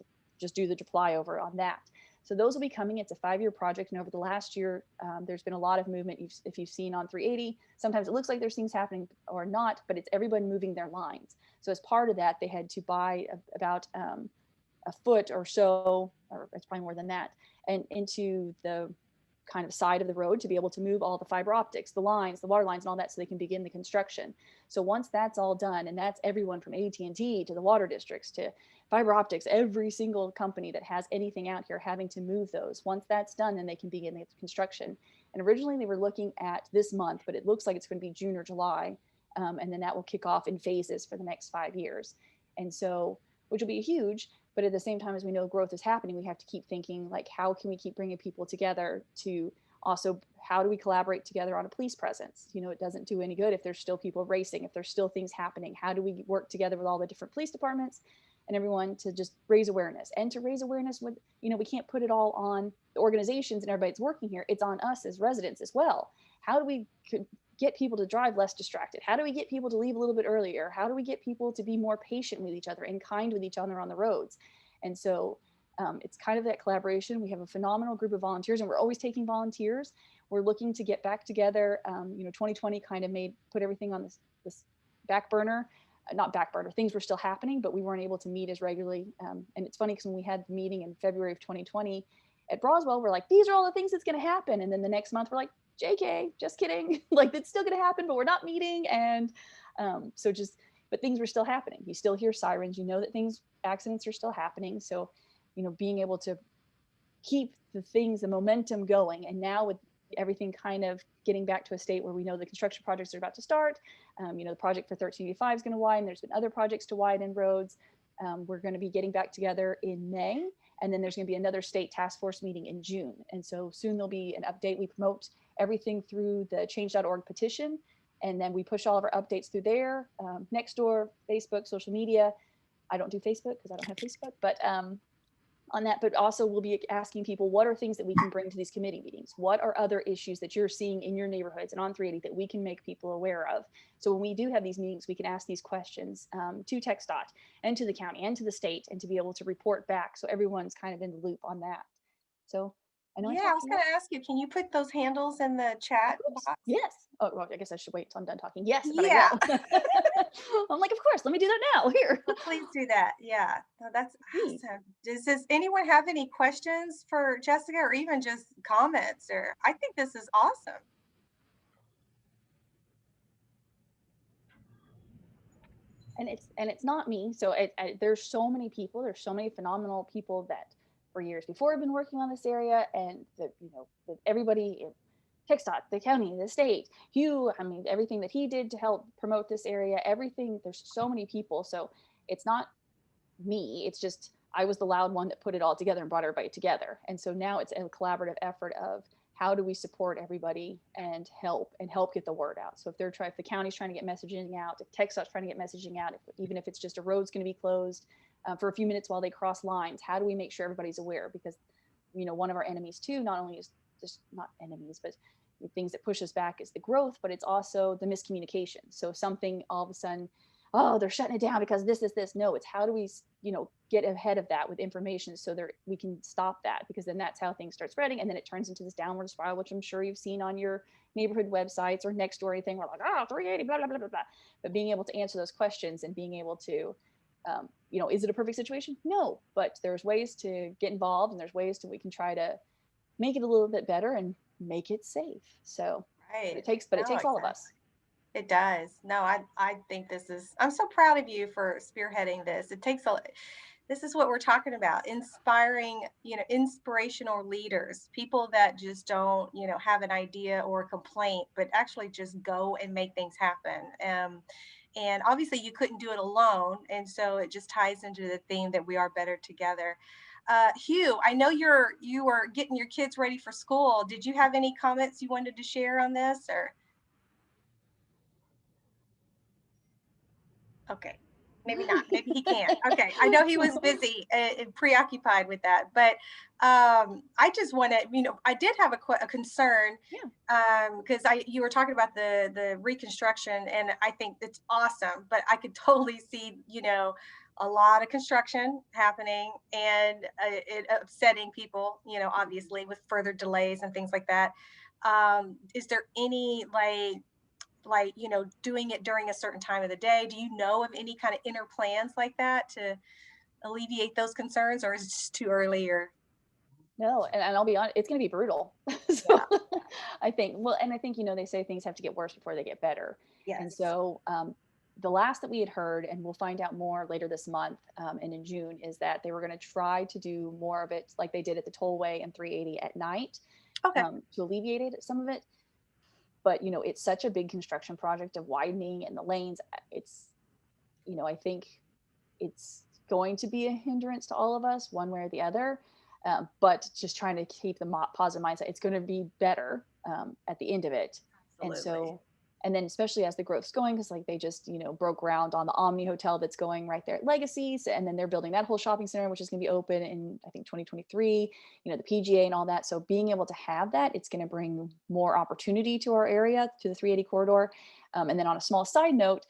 [SPEAKER 5] just do the flyover on that. So those will be coming. It's a 5-year project. And over the last year, there's been a lot of movement. If you've seen on 380, sometimes it looks like there's things happening or not, but it's everyone moving their lines. So as part of that, they had to buy about a foot or so, or it's probably more than that, and into the kind of side of the road to be able to move all the fiber optics, the lines, the water lines and all that, so they can begin the construction. So once that's all done, and that's everyone from AT&T to the water districts to fiber optics, every single company that has anything out here having to move those. Once that's done, then they can begin the construction. And originally they were looking at this month, but it looks like it's going to be June or July. And then that will kick off in phases for the next 5 years. And so, which will be huge, but at the same time, as we know growth is happening, we have to keep thinking, like, how can we keep bringing people together to also, how do we collaborate together on a police presence? It doesn't do any good if there's still people racing, if there's still things happening. How do we work together with all the different police departments and everyone to just raise awareness, and to raise awareness with, we can't put it all on the organizations and everybody that's working here. It's on us as residents as well. How do we get people to drive less distracted? How do we get people to leave a little bit earlier? How do we get people to be more patient with each other and kind with each other on the roads? And so it's kind of that collaboration. We have a phenomenal group of volunteers, and we're always taking volunteers. We're looking to get back together. 2020 kind of put everything on this back burner. Not back burner, things were still happening, but we weren't able to meet as regularly. And it's funny because when we had the meeting in February of 2020 at Broswell, we're like, these are all the things that's going to happen. And then the next month we're like, JK, just kidding. Like, it's still going to happen, but we're not meeting. And but things were still happening. You still hear sirens, that accidents are still happening. So, being able to keep the momentum going. And now with everything kind of getting back to a state where we know the construction projects are about to start, the project for 1385 is going to widen. There's been other projects to widen roads. We're going to be getting back together in May. And then there's going to be another state task force meeting in June. And so soon there'll be an update. We promote everything through the change.org petition. And then we push all of our updates through there, Nextdoor, Facebook, social media. I don't do Facebook because I don't have Facebook, but on that, but also we'll be asking people, what are things that we can bring to these committee meetings? What are other issues that you're seeing in your neighborhoods and on 380 that we can make people aware of? So when we do have these meetings, we can ask these questions to TxDOT and to the county and to the state, and to be able to report back. So everyone's kind of in the loop on that. So I know.
[SPEAKER 1] Yeah, I was going to ask you, can you put those handles in the chat box?
[SPEAKER 5] Yes. Oh, well, I guess I should wait till I'm done talking. Yes, but
[SPEAKER 1] Yeah.
[SPEAKER 5] I will. I'm like, of course, let me do that now. Here.
[SPEAKER 1] Well, please do that. Yeah, no, that's
[SPEAKER 5] Please.
[SPEAKER 1] awesome. Does anyone have any questions for Jessica, or even just comments? Or I think this is awesome.
[SPEAKER 5] And it's not me. So there's so many people. There's so many phenomenal people that for years before have been working on this area, and that everybody, TxDOT, the county, the state, Hugh. I mean, everything that he did to help promote this area. Everything. There's so many people. So it's not me. It's just I was the loud one that put it all together and brought everybody together. And so now it's a collaborative effort of how do we support everybody and help get the word out. So if the county's trying to get messaging out, if TxDOT's trying to get messaging out, even if it's just a road's going to be closed for a few minutes while they cross lines, how do we make sure everybody's aware? Because one of our enemies too, not only is just not enemies, but the things that push us back is the growth, but it's also the miscommunication. So something all of a sudden, oh, they're shutting it down because this. No, it's how do we, get ahead of that with information so that we can stop that, because then that's how things start spreading. And then it turns into this downward spiral, which I'm sure you've seen on your neighborhood websites or next door anything. We're like, 380, blah, blah, blah, blah, blah. But being able to answer those questions and being able to, is it a perfect situation? No, but there's ways to get involved, and there's ways we can try to make it a little bit better and make it safe. So
[SPEAKER 1] Right.
[SPEAKER 5] it takes all of us.
[SPEAKER 1] It does. No, I think I'm so proud of you for spearheading this. This is what we're talking about, inspiring, inspirational leaders, people that just don't, have an idea or a complaint, but actually just go and make things happen. And obviously you couldn't do it alone. And so it just ties into the theme that we are better together. Hugh, I know you were getting your kids ready for school. Did you have any comments you wanted to share on this, or? Okay, maybe not. Maybe he can't. Okay, I know he was busy and preoccupied with that, but I just want to, I did have a concern, because you were talking about the reconstruction, and I think it's awesome, but I could totally see, a lot of construction happening and it upsetting people, obviously with further delays and things like that. Is there any doing it during a certain time of the day? Do you know of any kind of inner plans like that to alleviate those concerns, or is it just too early? Or
[SPEAKER 5] no, and I'll be honest, it's going to be brutal. So I think, they say things have to get worse before they get better.
[SPEAKER 1] Yes.
[SPEAKER 5] And so the last that we had heard, and we'll find out more later this month and in June, is that they were going to try to do more of it like they did at the tollway and 380 at night, to alleviate some of it. But, it's such a big construction project of widening and the lanes. It's, I think it's going to be a hindrance to all of us one way or the other. But just trying to keep the positive mindset, it's going to be better at the end of it.
[SPEAKER 1] Absolutely.
[SPEAKER 5] And then especially as the growth's going, because they just, broke ground on the Omni Hotel that's going right there at Legacy. And then they're building that whole shopping center, which is going to be open in, I think, 2023, the PGA and all that. So being able to have that, it's going to bring more opportunity to our area, to the 380 corridor. And then on a small side note,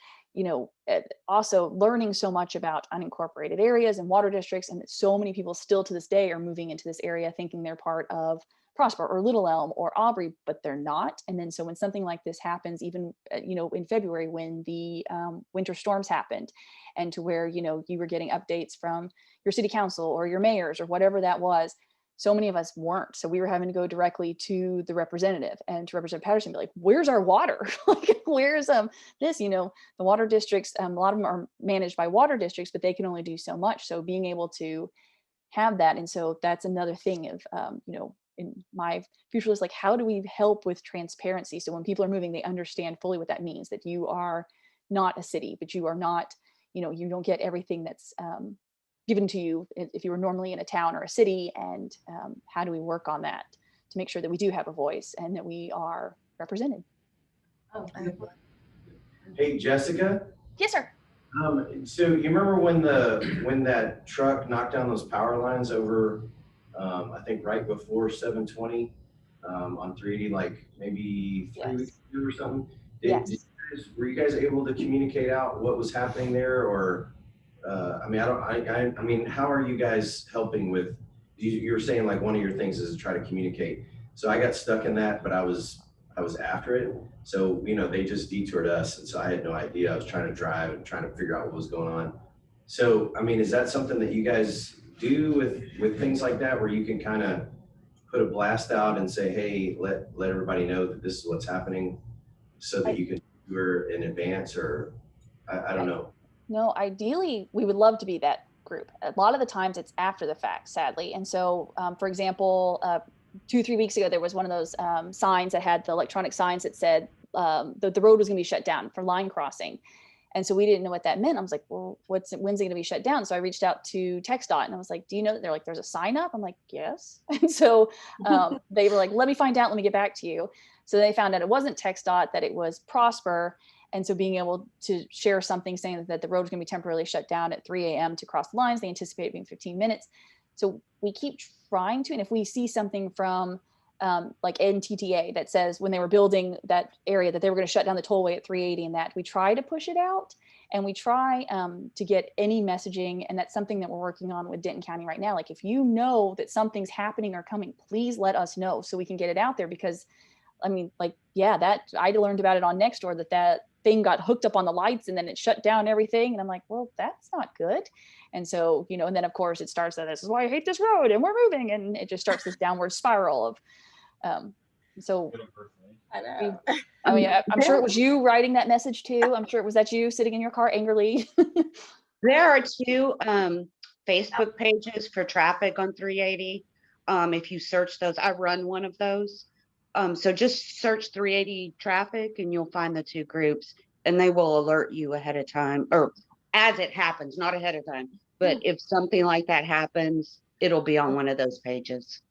[SPEAKER 5] also learning so much about unincorporated areas and water districts, and that so many people still to this day are moving into this area thinking they're part of Prosper or Little Elm or Aubrey, but they're not. And then so when something like this happens, even in February when the winter storms happened, and to where you were getting updates from your city council or your mayors or whatever that was, so many of us weren't. So we were having to go directly to the representative and to Representative Patterson, be like, where's our water? Where's this, the water districts, a lot of them are managed by water districts, but they can only do so much. So being able to have that. And so that's another thing of, in my future list, how do we help with transparency? So when people are moving, they understand fully what that means, that you are not a city, but you are not, you don't get everything that's given to you if you were normally in a town or a city. And how do we work on that to make sure that we do have a voice and that we are represented?
[SPEAKER 6] Oh,
[SPEAKER 2] Hey, Jessica.
[SPEAKER 5] Yes, sir.
[SPEAKER 2] So you remember when that truck knocked down those power lines over, I think right before 720 on 380, like maybe 3 weeks ago or something? Were you guys able to communicate out what was happening there, or I mean, how are you guys helping with you were saying like one of your things is to try to communicate. So I got stuck in that, but I was after it. So, you know, they just detoured us. And so I had no idea. I was trying to drive and trying to figure out what was going on. So, I mean, is that something that you guys do with things like that, where you can kind of put a blast out and say, hey, let everybody know that this is what's happening, so that you can tour in advance? Or I don't know.
[SPEAKER 5] No, ideally, we would love to be that group. A lot of the times it's after the fact, sadly. And so, for example, 2-3 weeks ago, there was one of those signs that had the electronic signs that said the road was going to be shut down for line crossing. And so we didn't know what that meant. I was like, well, when's it going to be shut down? So I reached out to TxDOT and I was like, do you know that? They're like, there's a sign up? I'm like, yes. And so they were like, let me find out. Let me get back to you. So they found out it wasn't TxDOT, that it was Prosper. And so being able to share something saying that the road is going to be temporarily shut down at 3 a.m. to cross the lines, they anticipate it being 15 minutes. So we keep trying to, and if we see something from like NTTA that says when they were building that area that they were going to shut down the tollway at 380 and that, we try to push it out, and we try to get any messaging. And that's something that we're working on with Denton County right now. Like, if you know that something's happening or coming, please let us know so we can get it out there. Because I mean, like, yeah, that I learned about it on Nextdoor, that thing got hooked up on the lights and then it shut down everything. And I'm like, well, that's not good. And so, you know, and then of course it starts that this is why I hate this road and we're moving. And it just starts this downward spiral of, so
[SPEAKER 1] I know.
[SPEAKER 5] I mean, I'm sure it was you writing that message too. I'm sure it was that you sitting in your car angrily.
[SPEAKER 7] There are two Facebook pages for traffic on 380. If you search those, I run one of those. So just search 380 traffic and you'll find the two groups, and they will alert you ahead of time, or as it happens, not ahead of time. But if something like that happens, it'll be on one of those pages.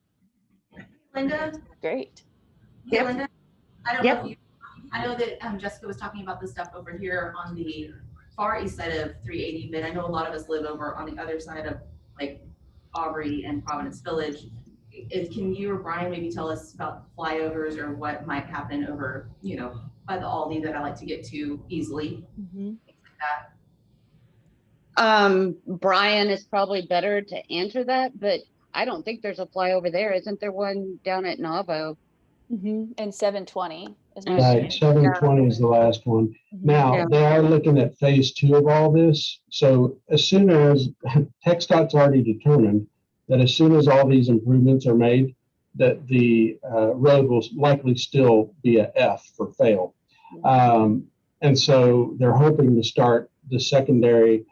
[SPEAKER 8] Linda?
[SPEAKER 5] Great.
[SPEAKER 8] Hey,
[SPEAKER 7] Yep.
[SPEAKER 8] Linda? I don't
[SPEAKER 7] Yep.
[SPEAKER 8] know if you, I know that Jessica was talking about the stuff over here on the far east side of 380, but I know a lot of us live over on the other side of like Aubrey and Providence Village. Can you or Brian maybe tell us about flyovers or what might happen over, you know, by the Aldi that I like to get to easily?
[SPEAKER 5] Mm-hmm.
[SPEAKER 8] Things like that.
[SPEAKER 7] Brian is probably better to answer that, but I don't think there's a flyover there. Isn't there one down at Navo?
[SPEAKER 5] Mm-hmm. And 720 is my
[SPEAKER 7] Right.
[SPEAKER 9] Right, 720 is the last one.
[SPEAKER 5] Mhm.
[SPEAKER 9] Now,
[SPEAKER 7] Yeah.
[SPEAKER 9] they are looking at phase 2 of all this. So as soon as TxDOT's already determined that as soon as all these improvements are made, that the road will likely still be a F for fail. And so they're hoping to start the secondary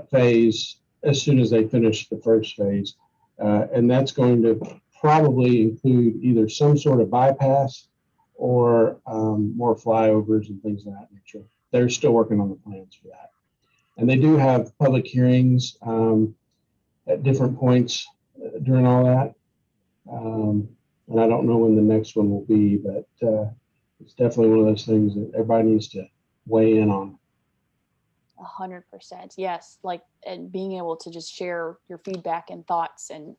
[SPEAKER 9] phase as soon as they finish the first phase. And that's going to probably include either some sort of bypass or more flyovers and things of that nature. They're still working on the plans for that. And they do have public hearings at different points during all that. And I don't know when the next one will be, but it's definitely one of those things that everybody needs to weigh in on.
[SPEAKER 5] 100%. Yes. Like, and being able to just share your feedback and thoughts, and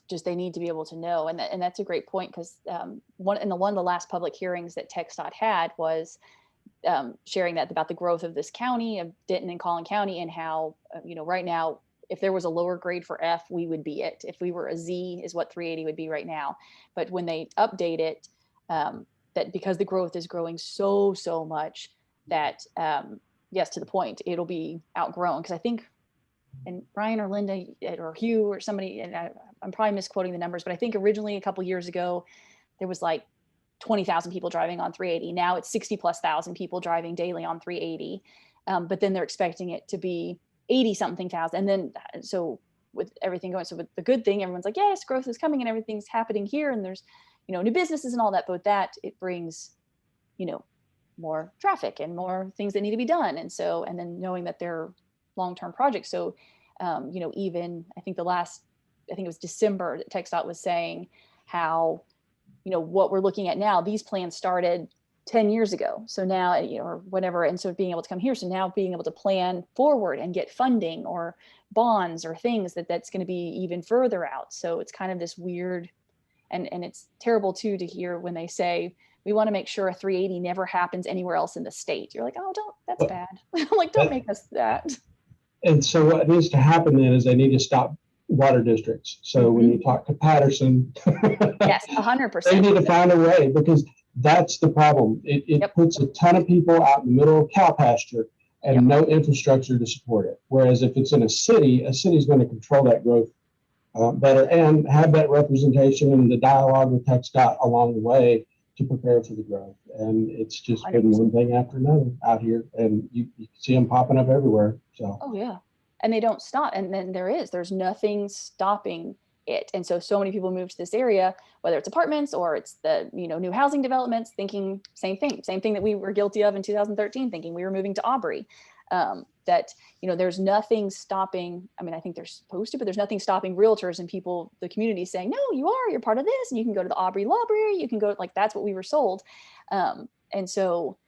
[SPEAKER 5] just, they need to be able to know. And that's a great point, because one of the last public hearings that TxDOT had was sharing that about the growth of this county of Denton and Collin County, and how, you know, right now, if there was a lower grade for F, we would be it. If we were a Z is what 380 would be right now. But when they update it, that because the growth is growing so much that, yes, to the point, it'll be outgrown. Because I think, and Brian or Linda or Hugh or somebody, and I'm probably misquoting the numbers, but I think originally a couple years ago, there was like 20,000 people driving on 380. Now it's 60,000+ people driving daily on 380. But then they're expecting it to be 80-something thousand. And then, so with everything going, so with the good thing, everyone's like, yes, growth is coming and everything's happening here. And there's, you know, new businesses and all that, but with that, it brings, you know, more traffic and more things that need to be done. And so, and then knowing that they're long-term projects. So, you know, even I think it was December that TxDOT was saying how, you know, what we're looking at now, these plans started 10 years ago. So now, you know, or whatever. And so being able to come here, so now being able to plan forward and get funding or bonds or things that's going to be even further out. So it's kind of this weird, and it's terrible too, to hear when they say, we want to make sure a 380 never happens anywhere else in the state. You're like, oh, that's bad. I'm like, don't make us that.
[SPEAKER 9] And so what needs to happen then is they need to stop water districts. So when you talk to Patterson,
[SPEAKER 5] yes, 100%.
[SPEAKER 9] They need to find a way, because that's the problem. It puts a ton of people out in the middle of cow pasture and no infrastructure to support it. Whereas if it's in a city's going to control that growth better and have that representation and the dialogue with TxDOT along the way to prepare for the growth. And it's just been 100%. One thing after another out here, and you see them popping up everywhere. So.
[SPEAKER 5] Oh yeah, and they don't stop. And then there's nothing stopping it. And so many people move to this area, whether it's apartments or it's the new housing developments, thinking same thing that we were guilty of in 2013, thinking we were moving to Aubrey. That there's nothing stopping. I mean, I think they're supposed to, but there's nothing stopping realtors and people, the community, saying, no, you're part of this, and you can go to the Aubrey Library, you can go, like, that's what we were sold. And so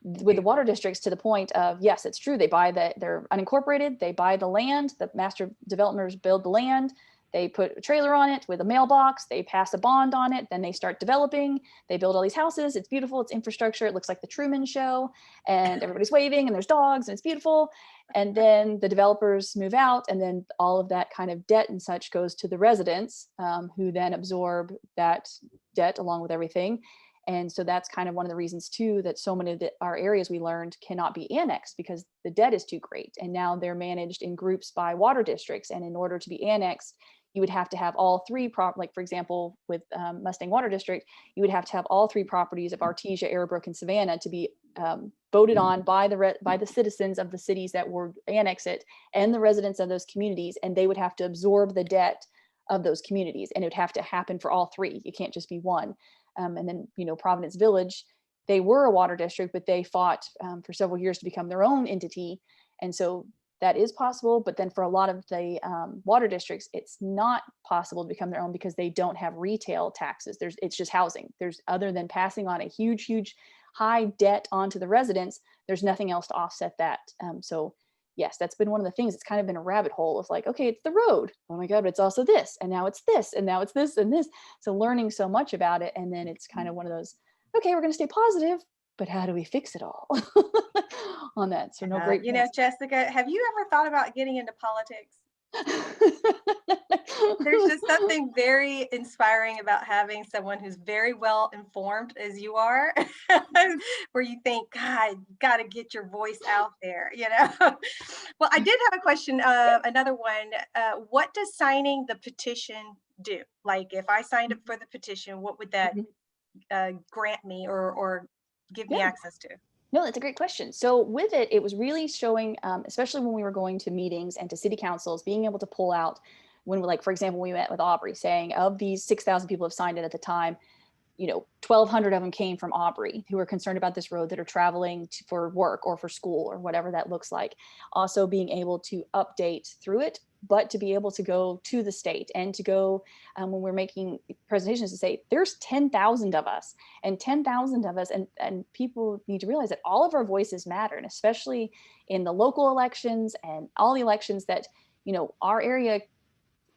[SPEAKER 5] with the water districts, to the point of, yes, it's true, they're unincorporated, they buy the land, the master developers build the land, they put a trailer on it with a mailbox, they pass a bond on it, then they start developing, they build all these houses, it's beautiful, it's infrastructure, it looks like the Truman Show, and everybody's waving, and there's dogs, and it's beautiful. And then the developers move out, and then all of that kind of debt and such goes to the residents, who then absorb that debt along with everything. And so that's kind of one of the reasons too, that so many of our areas, we learned, cannot be annexed because the debt is too great. And now they're managed in groups by water districts. And in order to be annexed, you would have to have all three, like for example, with Mustang Water District, you would have to have all three properties of Artesia, Arrowbrook, and Savannah to be voted on by the citizens of the cities that would annex it and the residents of those communities. And they would have to absorb the debt of those communities. And it would have to happen for all three. You can't just be one. And then, Providence Village, they were a water district, but they fought for several years to become their own entity. And so that is possible. But then for a lot of the water districts, it's not possible to become their own because they don't have retail taxes. It's just housing. Other than passing on a huge, huge high debt onto the residents, there's nothing else to offset that. So yes, that's been one of the things. It's kind of been a rabbit hole of like, okay, it's the road. Oh my God, but it's also this, and now it's this, and now it's this and this. So learning so much about it. And then it's kind of one of those, okay, we're going to stay positive, but how do we fix it all on that? So no great.
[SPEAKER 1] Jessica, have you ever thought about getting into politics? There's just something very inspiring about having someone who's very well informed as you are, where you think, God, got to get your voice out there, Well, I did have a question, another one. What does signing the petition do? Like, if I signed up for the petition, what would that grant me or give me access to?
[SPEAKER 5] No, that's a great question. So with it, it was really showing, especially when we were going to meetings and to city councils, being able to pull out when we, like, for example, we met with Aubrey, saying of these 6,000 people who have signed it at the time, 1,200 of them came from Aubrey who are concerned about this road, that are traveling for work or for school or whatever that looks like. Also being able to update through it, but to be able to go to the state and to go when we're making presentations to say there's 10,000 of us and 10,000 of us. And people need to realize that all of our voices matter. And especially in the local elections and all the elections that, our area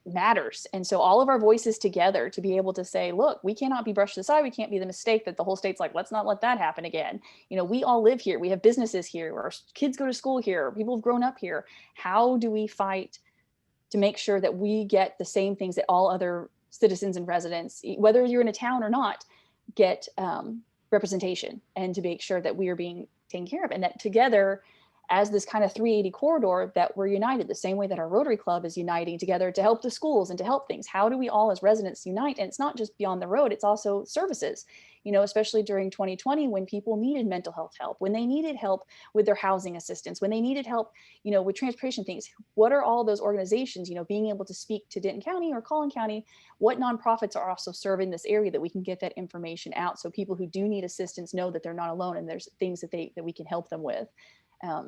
[SPEAKER 5] matters. And so all of our voices together to be able to say, look, we cannot be brushed aside. We can't be the mistake that the whole state's like, let's not let that happen again. We all live here. We have businesses here. Our kids go to school here. People have grown up here. How do we fight to make sure that we get the same things that all other citizens and residents, whether you're in a town or not, get representation, and to make sure that we are being taken care of, and that together as this kind of 380 corridor, that we're united the same way that our Rotary Club is uniting together to help the schools and to help things. How do we all as residents unite? And it's not just beyond the road, it's also services, especially during 2020 when people needed mental health help, when they needed help with their housing assistance, when they needed help, with transportation things. What are all those organizations, being able to speak to Denton County or Collin County, what nonprofits are also serving this area that we can get that information out so people who do need assistance know that they're not alone and there's things that we can help them with.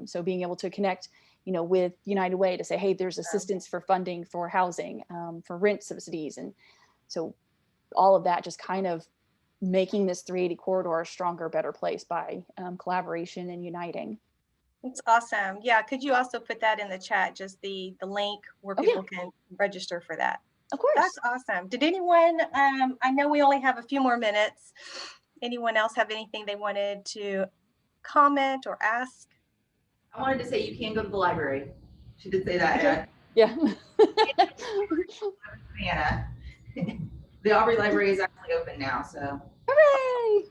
[SPEAKER 5] So being able to connect, with United Way to say, hey, there's assistance for funding for housing, for rent subsidies. And so all of that just kind of making this 380 corridor a stronger, better place by collaboration and uniting.
[SPEAKER 1] It's awesome. Yeah. Could you also put that in the chat, just the link where people can register for that?
[SPEAKER 5] Of course.
[SPEAKER 1] That's awesome. Did anyone, I know we only have a few more minutes. Anyone else have anything they wanted to comment or ask?
[SPEAKER 8] I wanted to say you can go to the library. She did say that.
[SPEAKER 1] Okay.
[SPEAKER 5] Yeah.
[SPEAKER 8] Savannah. The Aubrey Library is actually open now, so.
[SPEAKER 5] Hooray!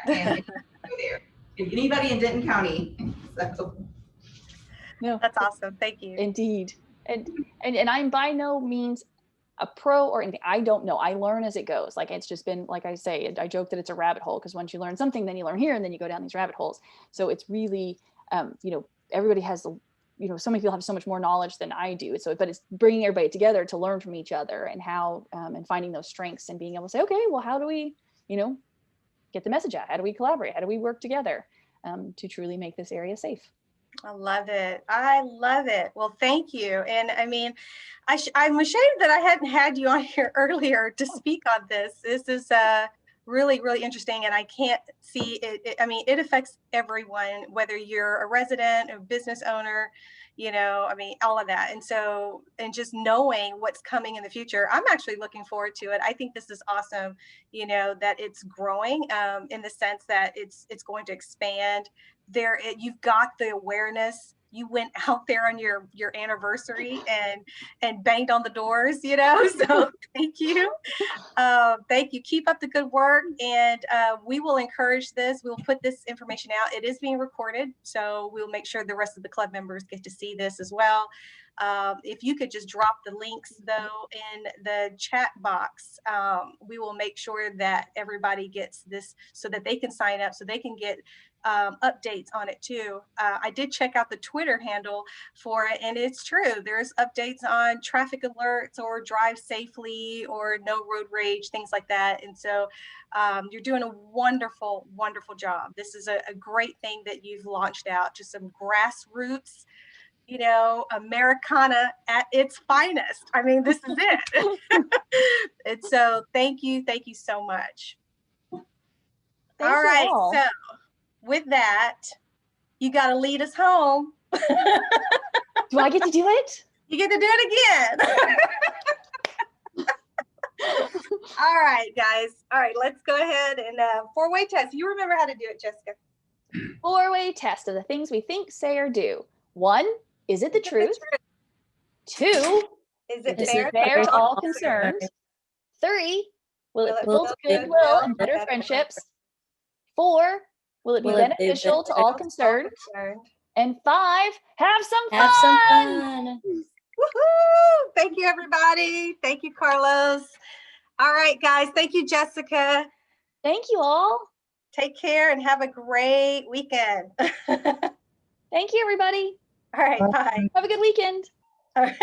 [SPEAKER 8] Yeah, and go there. If anybody in Denton County, so.
[SPEAKER 5] No,
[SPEAKER 1] That's awesome. Thank you.
[SPEAKER 5] indeed. And I'm by no means a pro or anything. I don't know. I learn as it goes. Like, it's just been, like I say, I joke that it's a rabbit hole, because once you learn something, then you learn here, and then you go down these rabbit holes. So it's really, you know, everybody has, you know, so many people have so much more knowledge than I do. So, but it's bringing everybody together to learn from each other, and how, and finding those strengths, and being able to say, okay, well, how do we, you know, get the message out? How do we collaborate? How do we work together to truly make this area safe?
[SPEAKER 1] I love it. I love it. Well, thank you. And I mean, I'm ashamed that I hadn't had you on here earlier to speak on this. This is really, really interesting. And I can't see it. I mean, it affects everyone, whether you're a resident, a business owner, you know, I mean, all of that. And so, and just knowing what's coming in the future, I'm actually looking forward to it. I think this is awesome, you know, that it's growing in the sense that it's going to expand. There, you've got the awareness. You went out there on your anniversary and banged on the doors, you know. So thank you. Thank you. Keep up the good work, and we will encourage this. We'll put this information out. It is being recorded, so we'll make sure the rest of the club members get to see this as well. If you could just drop the links though in the chat box, we will make sure that everybody gets this so that they can sign up, so they can get updates on it too. I did check out the Twitter handle for it, and it's true. There's updates on traffic alerts or drive safely or no road rage, things like that. And so you're doing a wonderful, wonderful job. This is a great thing that you've launched out, just some grassroots, you know, Americana at its finest. I mean, this is it. And so thank you so much.
[SPEAKER 5] Thank
[SPEAKER 1] all
[SPEAKER 5] you
[SPEAKER 1] right,
[SPEAKER 5] all.
[SPEAKER 1] so with that, you got to lead us home.
[SPEAKER 5] Do I get to do it?
[SPEAKER 1] You get to do it again. All right, guys. All right, let's go ahead and four-way test. You remember how to do it, Jessica?
[SPEAKER 5] Four-way test of the things we think, say, or do. 1, is it the truth? 2,
[SPEAKER 1] is it
[SPEAKER 5] fair to all concerned? 3, will it build goodwill and better friendships? 4, will it be beneficial to all concerned? And 5, have some fun.
[SPEAKER 1] Woohoo! Thank you, everybody. Thank you, Carlos. All right, guys. Thank you, Jessica.
[SPEAKER 5] Thank you all.
[SPEAKER 1] Take care and have a great weekend.
[SPEAKER 5] Thank you, everybody.
[SPEAKER 1] All right, bye.
[SPEAKER 5] Have a good weekend.
[SPEAKER 1] All right.